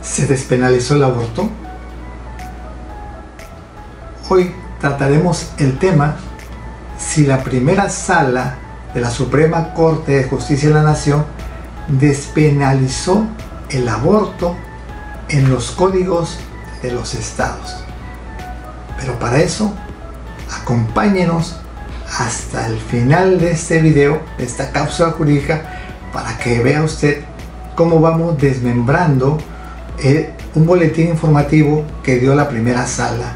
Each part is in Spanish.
¿Se despenalizó el aborto? Hoy trataremos el tema si la primera sala de la Suprema Corte de Justicia de la Nación despenalizó el aborto en los códigos de los estados. Pero para eso, acompáñenos hasta el final de este video, de esta cápsula jurídica, para que vea usted cómo vamos desmembrando un boletín informativo que dio la primera sala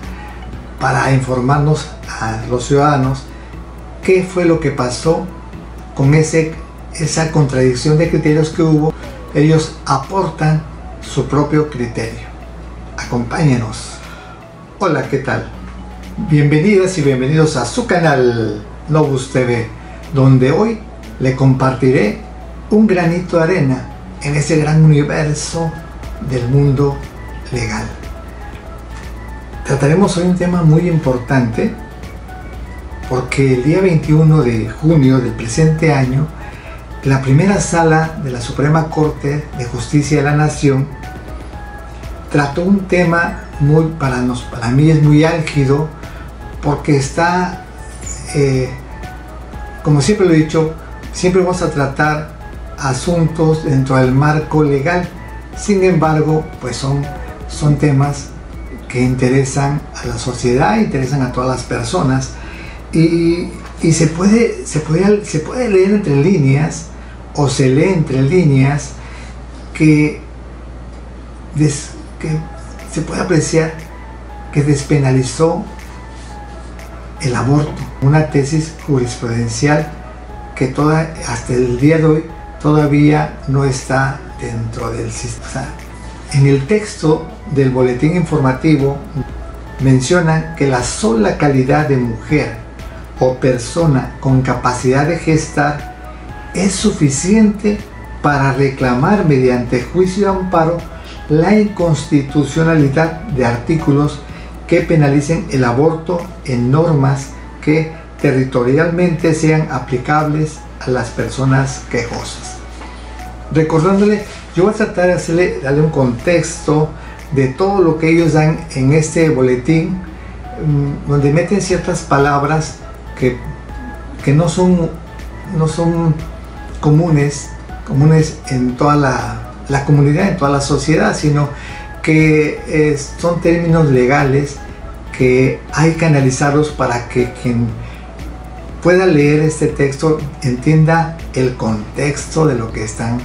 para informarnos a los ciudadanos qué fue lo que pasó con esa contradicción de criterios que hubo. Ellos aportan su propio criterio. Acompáñenos. Hola, ¿qué tal? Bienvenidas y bienvenidos a su canal Novus TV, donde hoy le compartiré un granito de arena en ese gran universo del mundo legal. Trataremos hoy un tema muy importante porque el día 21 de junio del presente año, la primera sala de la Suprema Corte de Justicia de la Nación trató un tema para mí es muy álgido, porque está, como siempre lo he dicho, siempre vamos a tratar asuntos dentro del marco legal. Sin embargo, pues son temas que interesan a la sociedad, interesan a todas las personas, y se puede leer entre líneas, o se lee entre líneas, que se puede apreciar que despenalizó el aborto, una tesis jurisprudencial que hasta el día de hoy todavía no está dentro del sistema. En el texto del boletín informativo menciona que la sola calidad de mujer o persona con capacidad de gestar es suficiente para reclamar mediante juicio de amparo la inconstitucionalidad de artículos que penalicen el aborto en normas que territorialmente sean aplicables a las personas quejosas. Recordándole, yo voy a tratar de darle un contexto de todo lo que ellos dan en este boletín, donde meten ciertas palabras que no son comunes en toda la comunidad, en toda la sociedad, sino que son términos legales que hay que analizarlos para que quien pueda leer este texto entienda el contexto de lo que están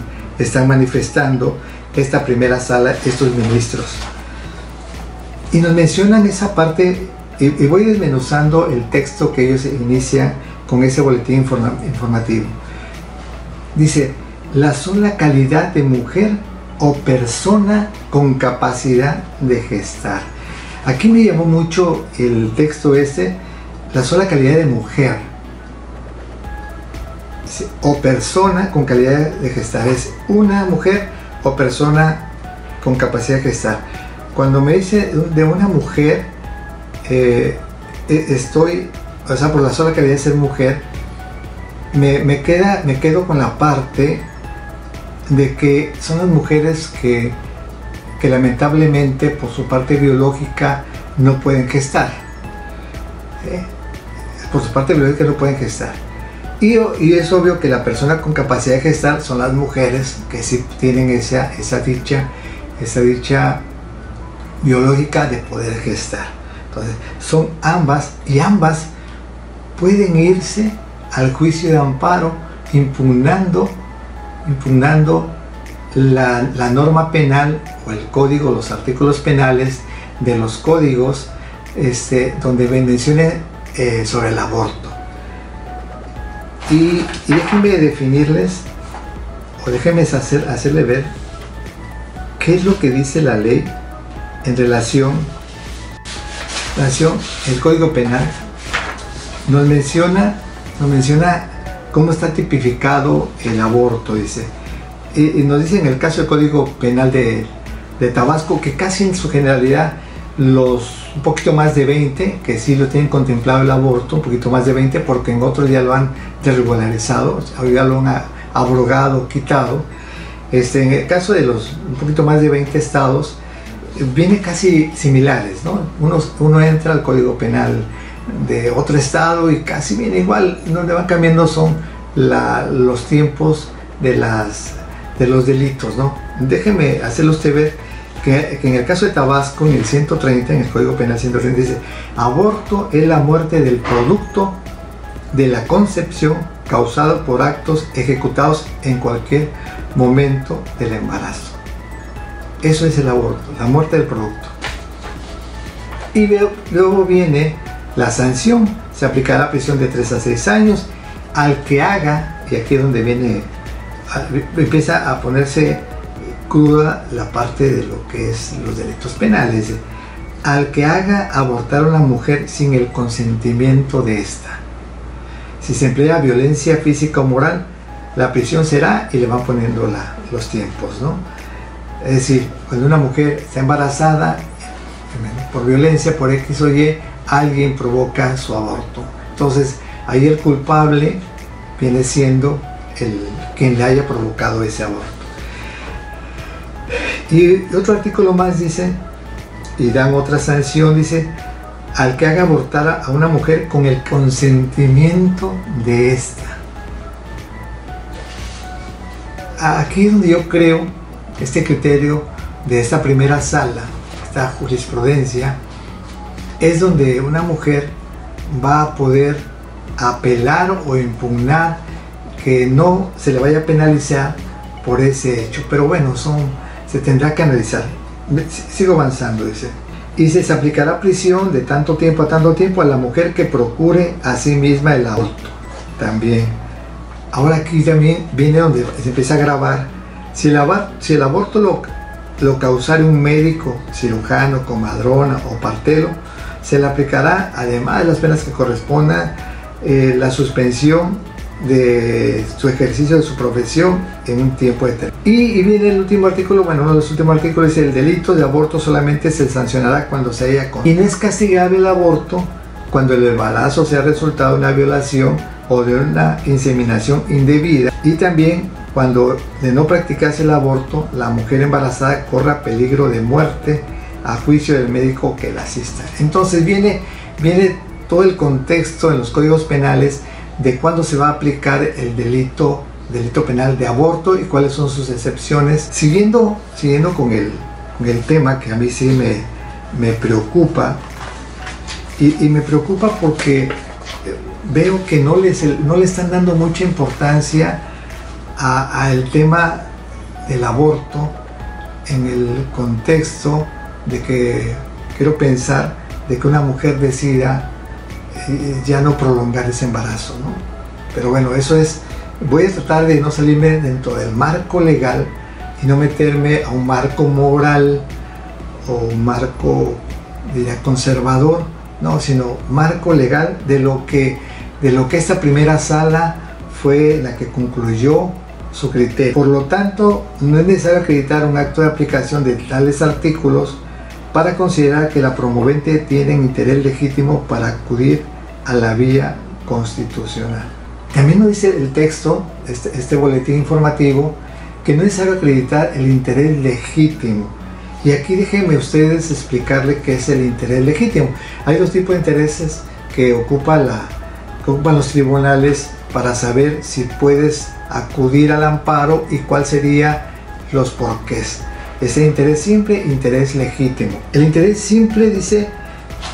manifestando esta primera sala, estos ministros. Y nos mencionan esa parte, y voy desmenuzando el texto que ellos inician con ese boletín informativo. Dice: la sola calidad de mujer o persona con capacidad de gestar. Aquí me llamó mucho el texto la sola calidad de mujer o persona con calidad de gestar. Es una mujer o persona con capacidad de gestar. Cuando me dice de una mujer, por la sola calidad de ser mujer, me quedo con la parte de que son las mujeres que lamentablemente por su parte biológica no pueden gestar. Por su parte biológica no pueden gestar. Y es obvio que la persona con capacidad de gestar son las mujeres que sí tienen esa dicha biológica de poder gestar. Entonces, son ambas, y ambas pueden irse al juicio de amparo impugnando la norma penal o el código, los artículos penales de los códigos donde mencione sobre el aborto. Y déjenme definirles, o déjenme hacerle ver qué es lo que dice la ley en relación el Código Penal. Nos menciona cómo está tipificado el aborto, dice. Y nos dice en el caso del Código Penal de Tabasco que casi en su generalidad un poquito más de 20, que sí lo tienen contemplado el aborto, un poquito más de 20, porque en otros ya lo han desregularizado, ya lo han abrogado, quitado. En el caso de los un poquito más de 20 estados, viene casi similares, ¿no? Uno entra al Código Penal de otro estado y casi viene igual. Donde van cambiando son los tiempos de los delitos, ¿no? Déjeme hacerle usted ver que en el caso de Tabasco, en el 130, en el Código Penal 130, dice: aborto es la muerte del producto de la concepción causado por actos ejecutados en cualquier momento del embarazo. Eso es el aborto, la muerte del producto. Y luego viene la sanción. Se aplicará prisión de 3 a 6 años al que haga, y aquí es donde empieza a ponerse cruda la parte de lo que es los delitos penales. Al que haga abortar a una mujer sin el consentimiento de ésta. Si se emplea violencia física o moral, la prisión será, y le van poniendo los tiempos, ¿no? Es decir, cuando una mujer está embarazada por violencia, por X o Y, alguien provoca su aborto. Entonces, ahí el culpable viene siendo quien le haya provocado ese aborto. Y otro artículo más dice, y dan otra sanción, dice: al que haga abortar a una mujer con el consentimiento de ésta. Aquí es donde yo creo este criterio de esta primera sala, esta jurisprudencia, es donde una mujer va a poder apelar o impugnar que no se le vaya a penalizar por ese hecho. Pero bueno, se tendrá que analizar. Sigo avanzando, dice. Y se aplicará prisión de tanto tiempo a tanto tiempo a la mujer que procure a sí misma el aborto. También. Ahora aquí también viene donde se empieza a grabar. Si el aborto lo causara un médico, cirujano, comadrona o partero, se le aplicará, además de las penas que correspondan, la suspensión de su ejercicio de su profesión en un tiempo determinado. Y viene el último artículo, bueno, uno de los últimos artículos dice: el delito de aborto solamente se sancionará cuando se haya cometido. Y no es castigable el aborto cuando el embarazo sea resultado de una violación o de una inseminación indebida, y también cuando, de no practicarse el aborto, la mujer embarazada corra peligro de muerte a juicio del médico que la asista. Entonces viene todo el contexto en los códigos penales de cuándo se va a aplicar el delito penal de aborto y cuáles son sus excepciones. Siguiendo con el tema que a mí sí me preocupa, y me preocupa porque veo que no le están dando mucha importancia al tema del aborto, en el contexto de que quiero pensar de que una mujer decida ya no prolongar ese embarazo, ¿no? Pero bueno, eso es, voy a tratar de no salirme dentro del marco legal y no meterme a un marco moral o un marco, diría, conservador, no, sino marco legal de lo que esta primera sala fue la que concluyó su criterio. Por lo tanto, no es necesario acreditar un acto de aplicación de tales artículos para considerar que la promovente tiene interés legítimo para acudir a la vía constitucional. También nos dice el texto, este boletín informativo, que no es necesario acreditar el interés legítimo. Y aquí déjenme ustedes explicarle qué es el interés legítimo. Hay dos tipos de intereses que ocupan los tribunales para saber si puedes acudir al amparo y cuál sería los porqués. Ese interés simple, interés legítimo. El interés simple, dice,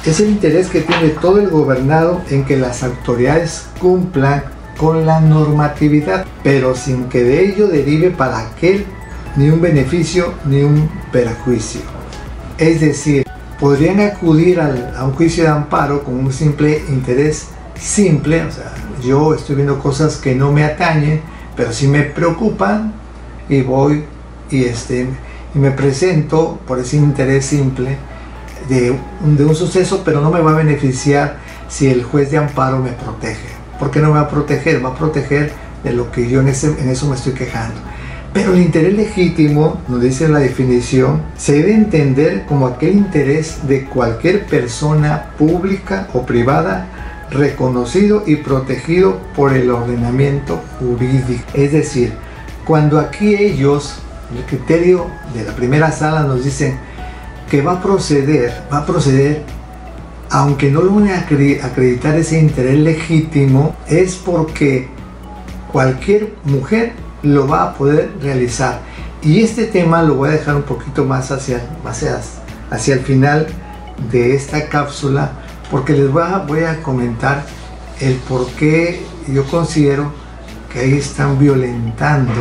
es el interés que tiene todo el gobernado en que las autoridades cumplan con la normatividad, pero sin que de ello derive para aquel ni un beneficio ni un perjuicio. Es decir, podrían acudir a un juicio de amparo con un simple interés simple, o sea, yo estoy viendo cosas que no me atañen, pero sí me preocupan, y voy y me presento por ese interés simple de un suceso, pero no me va a beneficiar si el juez de amparo me protege. ¿Por qué no me va a proteger? Va a proteger de lo que yo en eso me estoy quejando. Pero el interés legítimo, nos dice la definición, se debe entender como aquel interés de cualquier persona pública o privada reconocido y protegido por el ordenamiento jurídico. Es decir, cuando aquí ellos el criterio de la primera sala nos dicen que va a proceder, aunque no logren acreditar ese interés legítimo, es porque cualquier mujer lo va a poder realizar. Y este tema lo voy a dejar un poquito más hacia el final de esta cápsula, porque les voy a comentar el por qué yo considero que ahí están violentando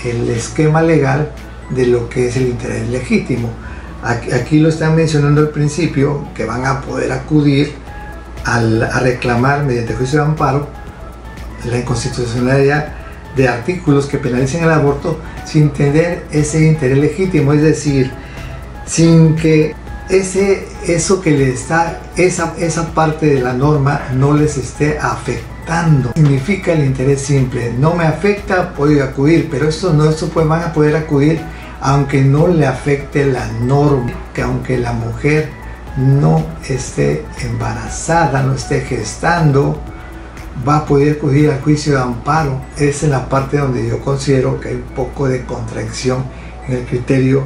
el esquema legal de lo que es el interés legítimo. Aquí lo están mencionando al principio, que van a poder acudir a reclamar mediante juicio de amparo la inconstitucionalidad de artículos que penalicen el aborto sin tener ese interés legítimo, es decir, sin que esa parte de la norma no les esté afectando. Significa el interés simple, no me afecta, puedo acudir, pero van a poder acudir aunque no le afecte la norma, que aunque la mujer no esté embarazada, no esté gestando, va a poder acudir al juicio de amparo. Es en la parte donde yo considero que hay un poco de contradicción en el criterio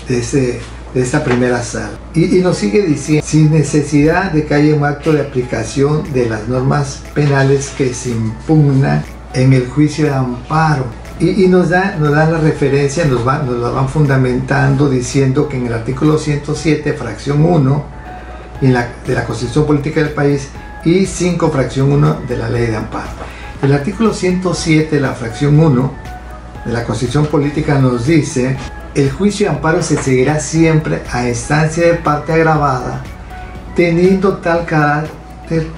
de esta primera sala. Y nos sigue diciendo, sin necesidad de que haya un acto de aplicación de las normas penales que se impugnan en el juicio de amparo. Y nos dan la referencia, nos la van fundamentando diciendo que en el artículo 107, fracción 1 de la Constitución Política del país y 5, fracción 1 de la Ley de Amparo. El artículo 107, la fracción 1 de la Constitución Política nos dice: el juicio de amparo se seguirá siempre a instancia de parte agravada, teniendo tal carácter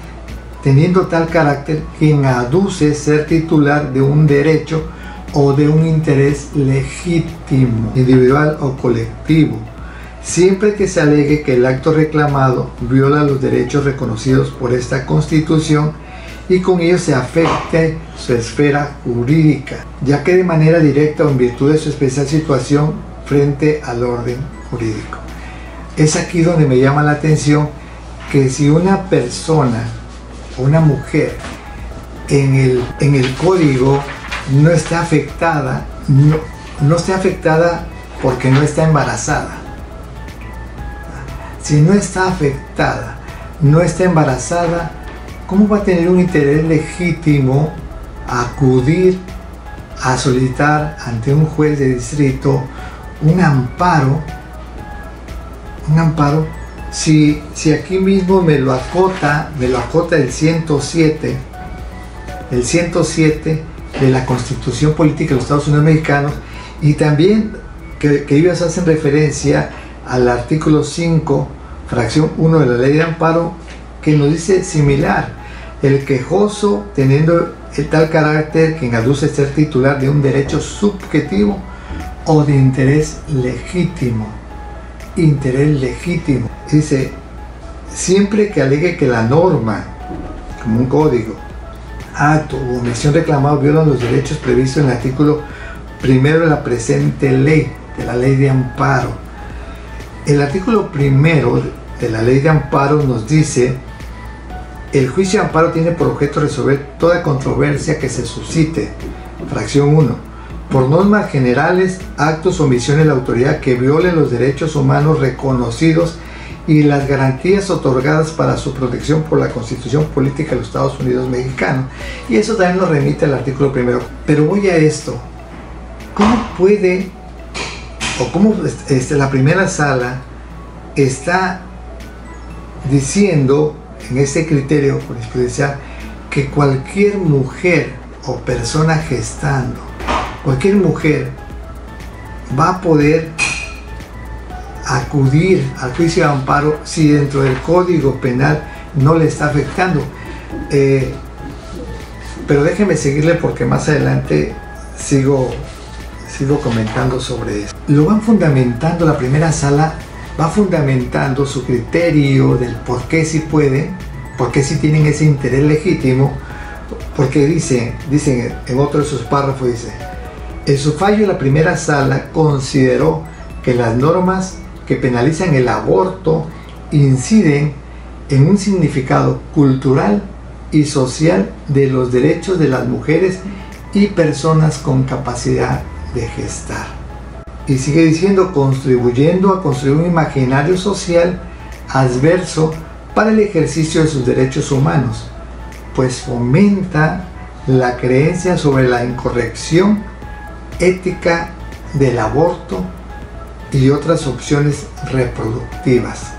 quien aduce ser titular de un derecho o de un interés legítimo, individual o colectivo, siempre que se alegue que el acto reclamado viola los derechos reconocidos por esta Constitución y con ello se afecte su esfera jurídica, ya que de manera directa o en virtud de su especial situación frente al orden jurídico. Es aquí donde me llama la atención que si una persona, una mujer, en el código no está afectada, no está afectada porque no está embarazada. Si no está afectada, no está embarazada, ¿cómo va a tener un interés legítimo a acudir a solicitar ante un juez de distrito un amparo? Si aquí mismo me lo acota el 107 de la Constitución Política de los Estados Unidos Mexicanos, y también que ellos hacen referencia al artículo 5, fracción 1 de la Ley de Amparo, que nos dice similar: el quejoso, teniendo el tal carácter quien aduce ser titular de un derecho subjetivo o de interés legítimo. Dice, siempre que alegue que la norma, como un código, acto u omisión reclamado violan los derechos previstos en el artículo 1 de la presente ley, de la Ley de Amparo. El artículo 1 de la Ley de Amparo nos dice: el juicio de amparo tiene por objeto resolver toda controversia que se suscite, fracción 1, por normas generales, actos o omisiones de la autoridad que violen los derechos humanos reconocidos y las garantías otorgadas para su protección por la Constitución Política de los Estados Unidos Mexicanos. Y eso también nos remite al artículo 1. Pero voy a esto: ¿cómo puede, o cómo la primera sala está diciendo en este criterio jurisprudencial que cualquier mujer o persona gestando, cualquier mujer va a poder acudir al juicio de amparo si dentro del Código Penal no le está afectando? Pero déjenme seguirle porque más adelante sigo comentando sobre eso. Lo van fundamentando, la primera sala va fundamentando su criterio del por qué sí pueden, por qué sí tienen ese interés legítimo, porque dicen en otro de sus párrafos, dice: en su fallo la primera sala consideró que las normas que penalizan el aborto inciden en un significado cultural y social de los derechos de las mujeres y personas con capacidad de gestar. Y sigue diciendo, contribuyendo a construir un imaginario social adverso para el ejercicio de sus derechos humanos, pues fomenta la creencia sobre la incorrección ética del aborto y otras opciones reproductivas.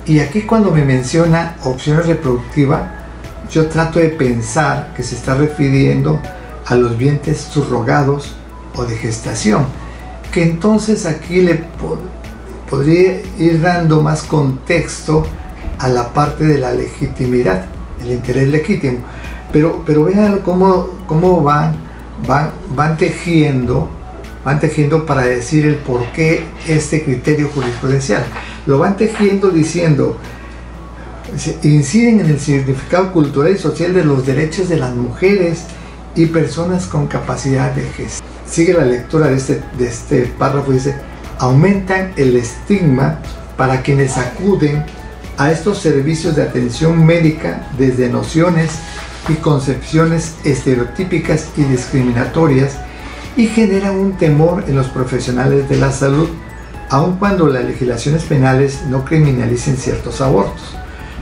Y aquí cuando me menciona opciones reproductivas, yo trato de pensar que se está refiriendo a los vientres subrogados o de gestación, que entonces aquí le podría ir dando más contexto a la parte de la legitimidad, el interés legítimo. Pero vean cómo van tejiendo para decir el por qué este criterio jurisprudencial. Lo van tejiendo diciendo, inciden en el significado cultural y social de los derechos de las mujeres y personas con capacidad de gestión. Sigue la lectura de este párrafo, dice, aumentan el estigma para quienes acuden a estos servicios de atención médica desde nociones y concepciones estereotípicas y discriminatorias, y generan un temor en los profesionales de la salud, aun cuando las legislaciones penales no criminalicen ciertos abortos,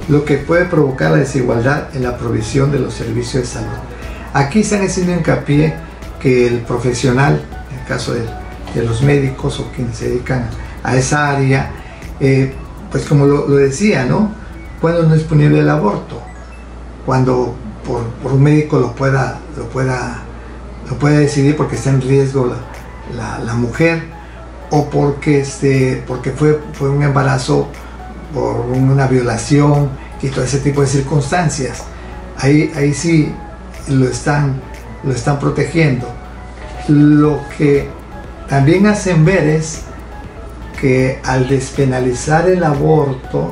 lo que puede provocar la desigualdad en la provisión de los servicios de salud. Aquí están haciendo hincapié que el profesional, en el caso de los médicos o quienes se dedican a esa área, pues como lo decía, ¿no? Cuando no es disponible el aborto, cuando por un médico lo pueda decidir porque está en riesgo la mujer, o porque fue un embarazo por una violación y todo ese tipo de circunstancias. Ahí sí lo están protegiendo. Lo que también hacen ver es que al despenalizar el aborto,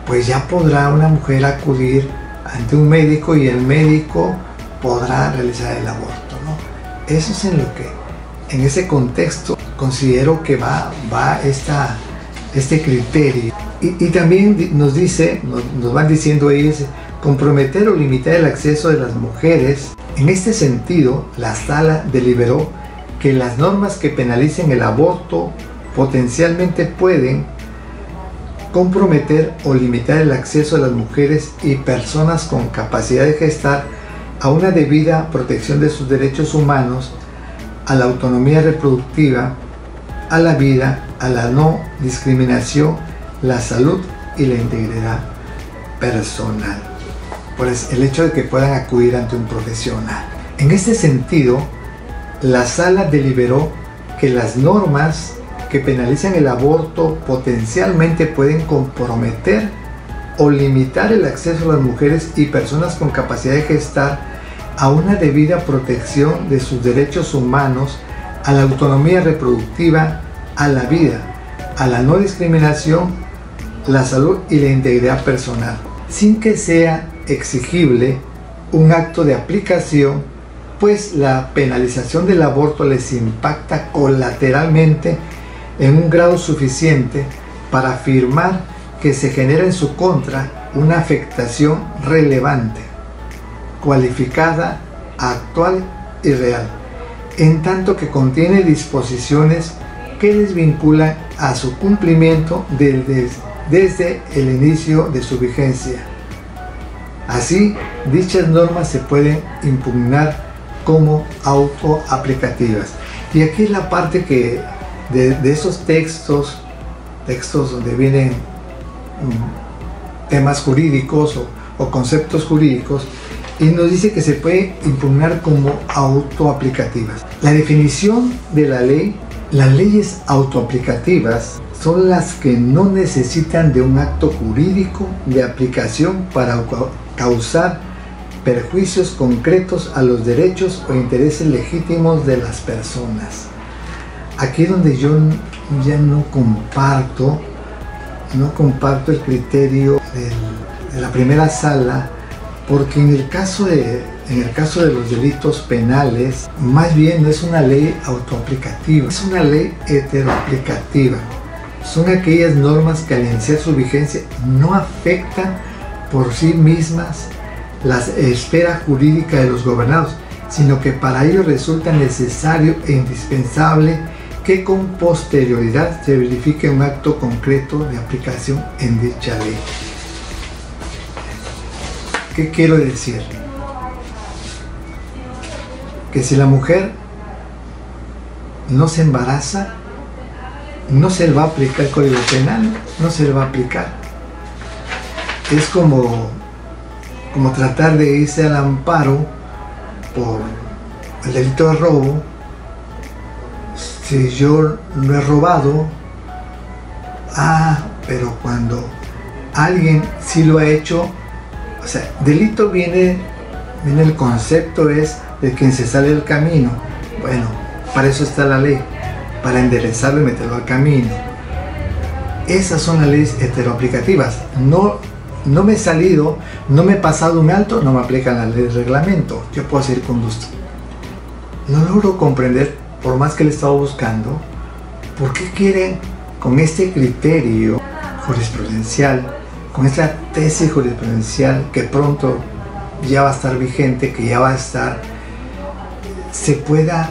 pues ya podrá una mujer acudir ante un médico y el médico podrá realizar el aborto, ¿no? Eso es en ese contexto considero que va este criterio. Y también nos van diciendo ellos, comprometer o limitar el acceso de las mujeres. En este sentido, la Sala deliberó que las normas que penalicen el aborto potencialmente pueden comprometer o limitar el acceso de las mujeres y personas con capacidad de gestar a una debida protección de sus derechos humanos, a la autonomía reproductiva, a la vida, a la no discriminación, la salud y la integridad personal. Pues el hecho de que puedan acudir ante un profesional. En este sentido, la Sala deliberó que las normas que penalizan el aborto potencialmente pueden comprometer o limitar el acceso a las mujeres y personas con capacidad de gestar a una debida protección de sus derechos humanos, a la autonomía reproductiva, a la vida, a la no discriminación, la salud y la integridad personal, sin que sea exigible un acto de aplicación, pues la penalización del aborto les impacta colateralmente en un grado suficiente para afirmar que se genera en su contra una afectación relevante, cualificada, actual y real, en tanto que contiene disposiciones que les vinculan a su cumplimiento desde el inicio de su vigencia. Así, dichas normas se pueden impugnar como autoaplicativas. Y aquí es la parte que de esos textos donde vienen temas jurídicos o conceptos jurídicos, y nos dice que se puede impugnar como autoaplicativas. La definición de la ley: las leyes autoaplicativas son las que no necesitan de un acto jurídico de aplicación para causar perjuicios concretos a los derechos o intereses legítimos de las personas. Aquí es donde yo ya no comparto el criterio de la primera sala, porque en el caso de los delitos penales, más bien no es una ley autoaplicativa, es una ley heteroaplicativa. Son aquellas normas que al iniciar su vigencia no afectan por sí mismas la esfera jurídica de los gobernados, sino que para ello resulta necesario e indispensable que con posterioridad se verifique un acto concreto de aplicación en dicha ley. ¿Qué quiero decir? Que si la mujer no se embaraza, no se le va a aplicar el Código Penal, no se le va a aplicar. Es como tratar de irse al amparo por el delito de robo. Si yo no he robado, pero cuando alguien sí lo ha hecho, o sea, delito viene el concepto es de quien se sale del camino. Bueno, para eso está la ley, para enderezarlo y meterlo al camino. Esas son las leyes heteroaplicativas. No me he salido, no me he pasado un alto, no me aplican la ley de reglamento. Yo puedo seguir con gusto. No logro comprender, por más que le he estado buscando, por qué quieren con este criterio jurisprudencial, con esta tesis jurisprudencial que pronto ya va a estar vigente, que ya va a estar, se pueda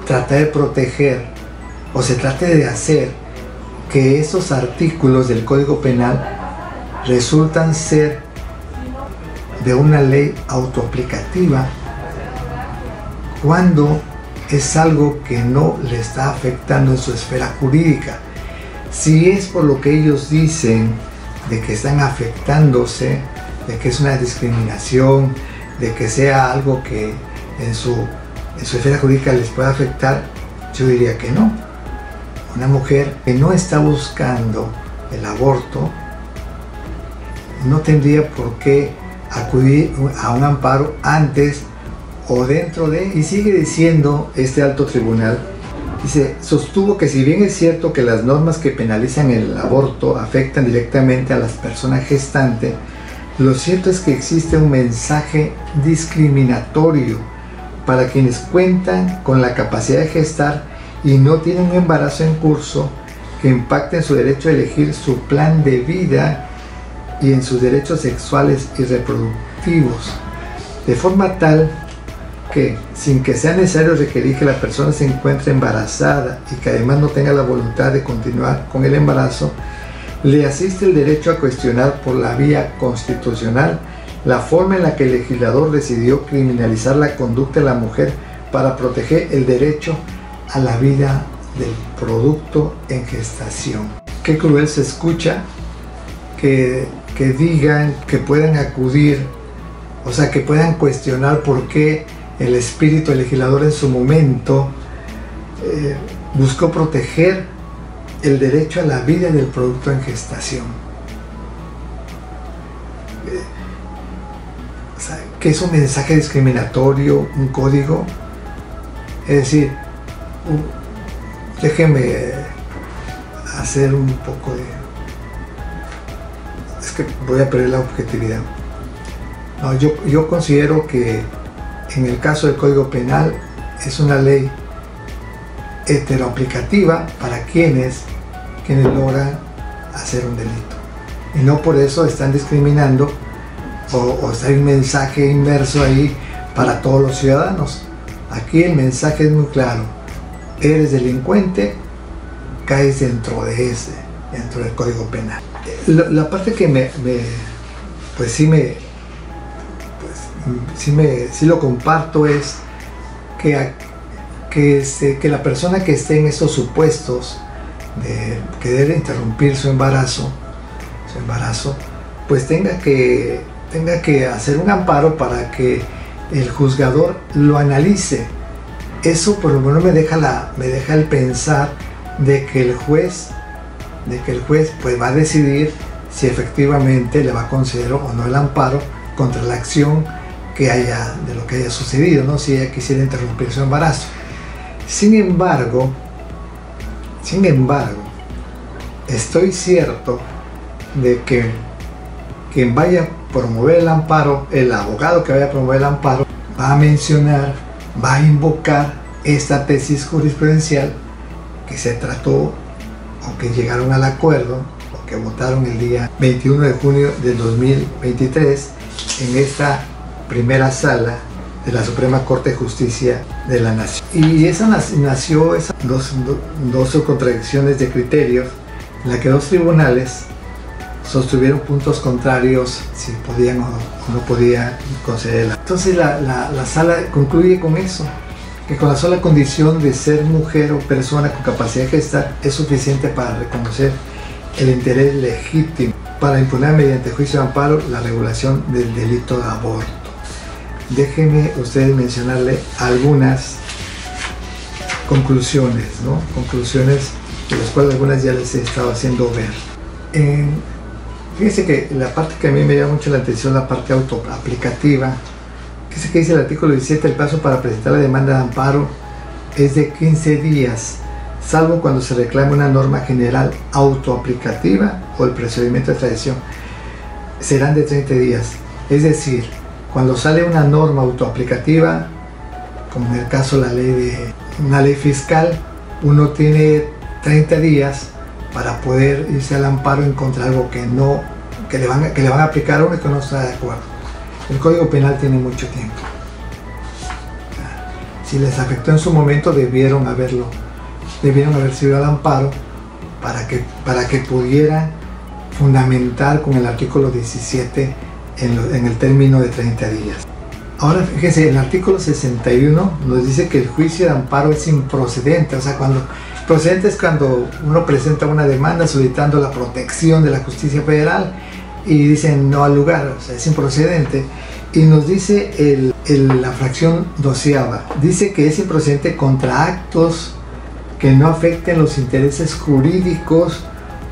tratar de proteger o se trate de hacer que esos artículos del Código Penal resultan ser de una ley autoaplicativa cuando es algo que no le está afectando en su esfera jurídica. Si es por lo que ellos dicen de que están afectándose, de que es una discriminación, de que sea algo que en su esfera jurídica les pueda afectar, yo diría que no. Una mujer que no está buscando el aborto no tendría por qué acudir a un amparo antes o dentro de, y sigue diciendo este alto tribunal, dice, sostuvo que si bien es cierto que las normas que penalizan el aborto afectan directamente a las personas gestantes, lo cierto es que existe un mensaje discriminatorio para quienes cuentan con la capacidad de gestar y no tienen un embarazo en curso que impacte en su derecho a elegir su plan de vida y en sus derechos sexuales y reproductivos, de forma tal que, sin que sea necesario requerir que la persona se encuentre embarazada y que además no tenga la voluntad de continuar con el embarazo, le asiste el derecho a cuestionar por la vía constitucional la forma en la que el legislador decidió criminalizar la conducta de la mujer para proteger el derecho a la vida del producto en gestación. Qué cruel se escucha que digan que puedan acudir, o sea, que puedan cuestionar por qué el espíritu del legislador en su momento buscó proteger el derecho a la vida del producto en gestación. O sea, que es un mensaje discriminatorio, un código. Es decir, déjeme hacer un poco de... Es que voy a perder la objetividad. No, yo considero que en el caso del Código Penal es una ley heteroaplicativa para quienes logran hacer un delito. Y no por eso están discriminando o está un mensaje inmerso ahí para todos los ciudadanos. Aquí el mensaje es muy claro. Eres delincuente, caes dentro del Código Penal. La parte que sí lo comparto es que la persona que esté en estos supuestos de que debe interrumpir su embarazo, pues tenga que hacer un amparo para que el juzgador lo analice. Eso por lo menos me deja el pensar de que el juez pues va a decidir si efectivamente le va a conceder o no el amparo contra la acción de lo que haya sucedido, ¿no? Si ella quisiera interrumpir su embarazo. Sin embargo, estoy cierto de que quien vaya a promover el amparo, el abogado que vaya a promover el amparo, va a mencionar, va a invocar esta tesis jurisprudencial que se trató o que llegaron al acuerdo o que votaron el día 21 de junio del 2023 en esta primera sala de la Suprema Corte de Justicia de la Nación. Y esa nació esas dos contradicciones de criterios, en la que dos tribunales sostuvieron puntos contrarios si podían o no podían concederla. Entonces la sala concluye con eso, que con la sola condición de ser mujer o persona con capacidad de gestar es suficiente para reconocer el interés legítimo para impugnar mediante juicio de amparo la regulación del delito de aborto. Déjenme ustedes mencionarle algunas conclusiones, ¿no? Conclusiones de las cuales algunas ya les he estado haciendo ver. Fíjense que la parte que a mí me llama mucho la atención, la parte autoaplicativa, que dice el artículo 17, el plazo para presentar la demanda de amparo es de 15 días, salvo cuando se reclame una norma general autoaplicativa o el procedimiento de extradición, serán de 30 días. Es decir, cuando sale una norma autoaplicativa, como en el caso de una ley fiscal, uno tiene 30 días para poder irse al amparo en contra de algo que le van a aplicar a uno y que no está de acuerdo. El Código Penal tiene mucho tiempo. Si les afectó en su momento, debieron haberse ido al amparo para que pudieran fundamentar con el artículo 17 en el término de 30 días. Ahora fíjense, el artículo 61 nos dice que el juicio de amparo es improcedente, o sea, procedente es cuando uno presenta una demanda solicitando la protección de la justicia federal y dicen no al lugar, o sea, es improcedente. Y nos dice la fracción 12ª, dice que es improcedente contra actos que no afecten los intereses jurídicos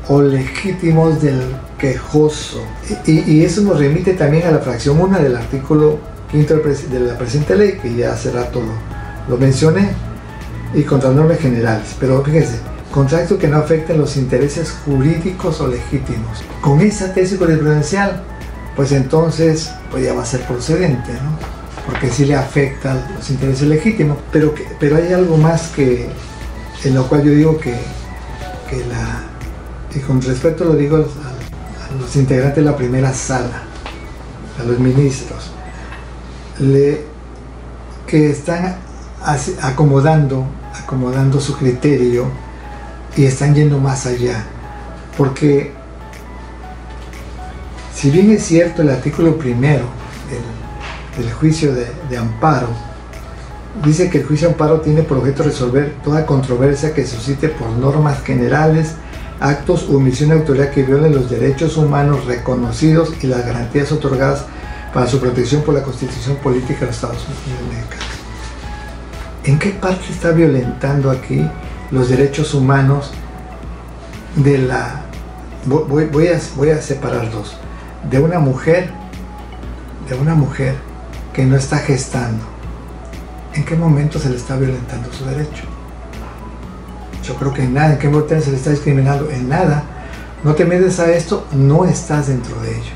o legítimos del quejoso. Y eso nos remite también a la fracción 1 del artículo 5 de la presente ley, que ya hace rato lo mencioné, y contra normas generales. Pero fíjense, contra actos que no afecten los intereses jurídicos o legítimos. Con esa tesis jurisprudencial, pues entonces pues ya va a ser procedente, ¿no? Porque sí le afecta los intereses legítimos. Pero hay algo más en lo cual yo digo y con respeto lo digo a los integrantes de la primera sala, a los ministros, que están acomodando su criterio y están yendo más allá, porque si bien es cierto el artículo primero del juicio de amparo dice que el juicio de amparo tiene por objeto resolver toda controversia que suscite por normas generales, actos u omisión de autoridad que violen los derechos humanos reconocidos y las garantías otorgadas para su protección por la Constitución Política de los Estados Unidos Mexicanos. ¿En qué parte está violentando aquí los derechos humanos de la... Voy a separar dos. De una mujer que no está gestando. ¿En qué momento se le está violentando su derecho? Yo creo que en nada. ¿En qué momento se le está discriminando? En nada. No te metes a esto, no estás dentro de ello.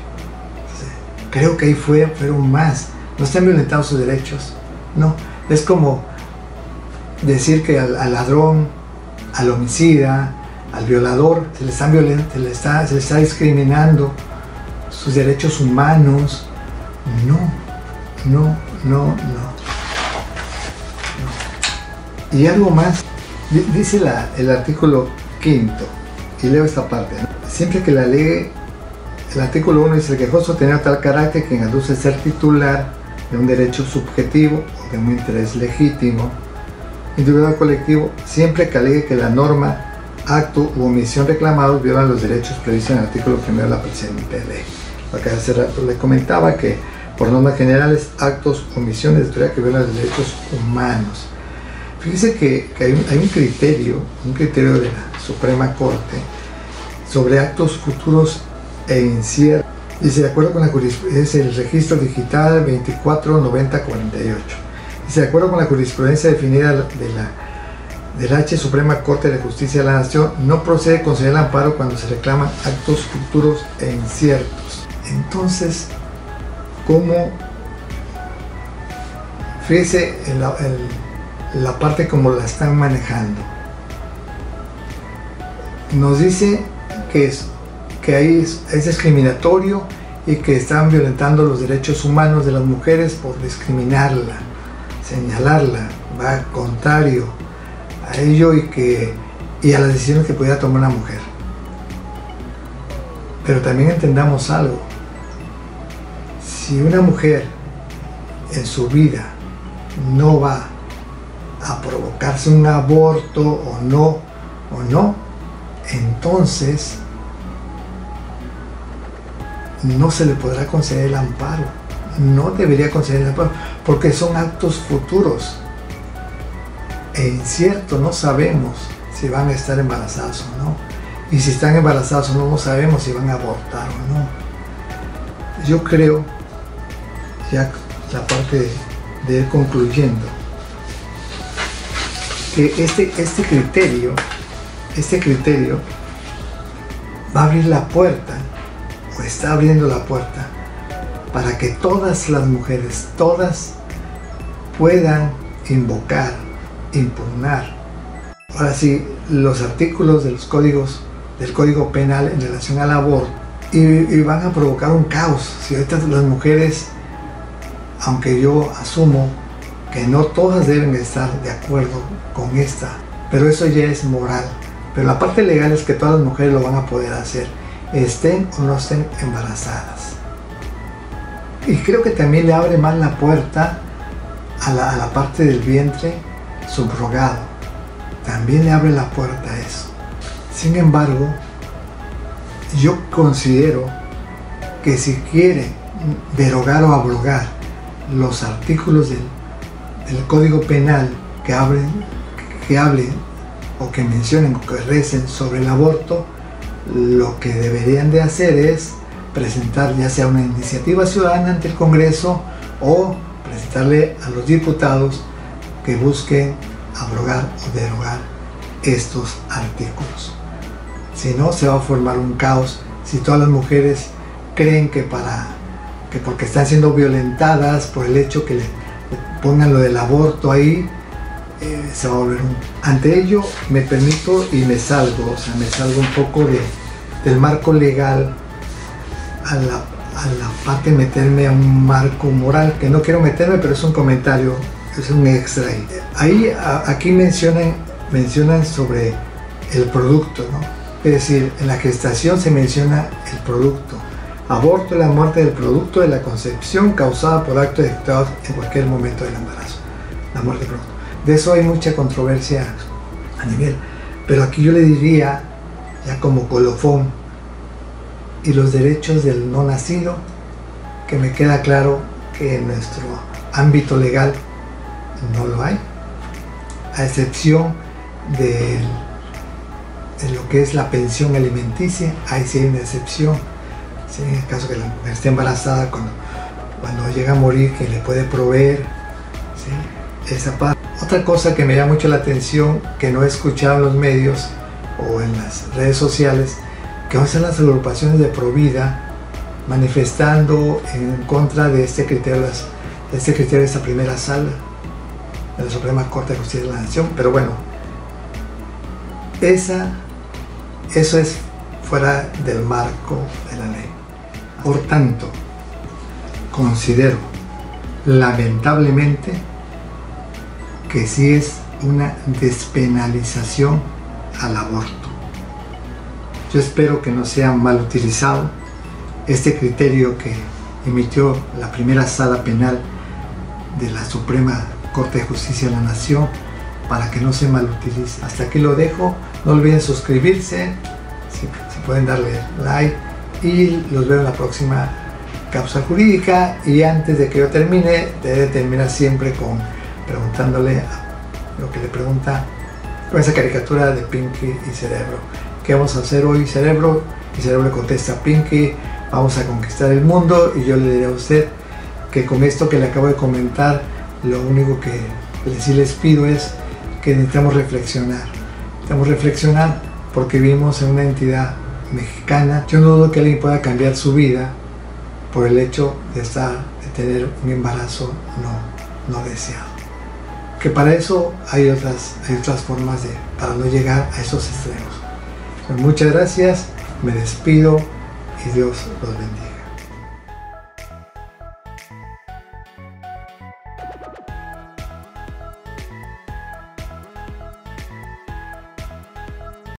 Creo que ahí fueron más. No están violentando sus derechos. No. Es como decir que al ladrón, al homicida, al violador, se le está discriminando sus derechos humanos. No. Y algo más, dice el artículo 5, y leo esta parte, ¿no? Siempre que la ley, el artículo 1 dice: el quejoso tiene tal carácter que induce ser titular de un derecho subjetivo o de un interés legítimo, individual o colectivo, siempre que alegue que la norma, acto u omisión reclamados violan los derechos previstos en el artículo 1 de la presente ley. Acá hace rato le comentaba que por normas generales, actos, omisiones de autoridad que violan los derechos humanos. Fíjese que hay un criterio de la Suprema Corte sobre actos futuros e inciertos. Dice, de acuerdo con la jurisprudencia, es el registro digital 249048. Dice, de acuerdo con la jurisprudencia definida de la H Suprema Corte de Justicia de la Nación, no procede conceder el amparo cuando se reclaman actos futuros e inciertos. Entonces, ¿cómo? Fíjese en la parte como la están manejando. Nos dice que ahí es discriminatorio y que están violentando los derechos humanos de las mujeres por discriminarla, señalarla, va contrario a ello y a las decisiones que pudiera tomar una mujer. Pero también entendamos algo: si una mujer en su vida no va a provocarse un aborto o no, entonces no se le podrá conceder el amparo, no debería conceder el amparo, porque son actos futuros e incierto, no sabemos si van a estar embarazadas o no, y si están embarazadas o no, no sabemos si van a abortar o no. Yo creo, ya la parte de ir concluyendo, que este criterio va a abrir la puerta, o está abriendo la puerta, para que todas las mujeres, todas, puedan invocar, impugnar, ahora sí, los artículos de los códigos, del Código Penal en relación al aborto, y van a provocar un caos. Si ahorita las mujeres, aunque yo asumo que no todas deben estar de acuerdo con esta, pero eso ya es moral, pero la parte legal es que todas las mujeres lo van a poder hacer, estén o no estén embarazadas. Y creo que también le abre más la puerta a la parte del vientre subrogado, también le abre la puerta a eso. Sin embargo, yo considero que si quiere derogar o abrogar los artículos del Código Penal que hablen o que mencionen o que recen sobre el aborto, lo que deberían de hacer es presentar ya sea una iniciativa ciudadana ante el Congreso o presentarle a los diputados que busquen abrogar o derogar estos artículos. Si no, se va a formar un caos. Si todas las mujeres creen que porque están siendo violentadas por el hecho que le pongan lo del aborto ahí, se va a volver ante ello me permito y me salgo un poco del marco legal a la parte de meterme a un marco moral, que no quiero meterme, pero es un comentario, es un extra ahí. Aquí mencionan sobre el producto, ¿no? Es decir, en la gestación se menciona el producto. Aborto es la muerte del producto de la concepción causada por actos ejecutados en cualquier momento del embarazo. La muerte del producto. De eso hay mucha controversia a nivel. Pero aquí yo le diría, ya como colofón, y los derechos del no nacido, que me queda claro que en nuestro ámbito legal no lo hay, a excepción de lo que es la pensión alimenticia. Ahí sí hay una excepción, ¿sí? En el caso que la mujer esté embarazada, cuando llega a morir, quien le puede proveer, ¿sí? Esa parte. Otra cosa que me llama mucho la atención, que no he escuchado en los medios o en las redes sociales, que van a ser las agrupaciones de Provida manifestando en contra de este criterio de esta primera sala de la Suprema Corte de Justicia de la Nación. Pero bueno, eso es fuera del marco de la ley. Por tanto, considero lamentablemente que sí es una despenalización al aborto. Yo espero que no sea mal utilizado este criterio que emitió la primera sala penal de la Suprema Corte de Justicia de la Nación, para que no se malutilice. Hasta aquí lo dejo. No olviden suscribirse, si pueden darle like, y los veo en la próxima cápsula jurídica. Y antes de que yo termine, debe terminar siempre preguntándole lo que le pregunta con esa caricatura de Pinky y Cerebro. ¿Qué vamos a hacer hoy, Cerebro? Y Cerebro le contesta a Pinky: vamos a conquistar el mundo. Y yo le diré a usted que con esto que le acabo de comentar, lo único que sí les pido es que necesitamos reflexionar. Necesitamos reflexionar porque vivimos en una entidad mexicana. Yo no dudo que alguien pueda cambiar su vida por el hecho de tener un embarazo no deseado. Que para eso hay otras formas para no llegar a esos extremos. Muchas gracias, me despido y Dios los bendiga.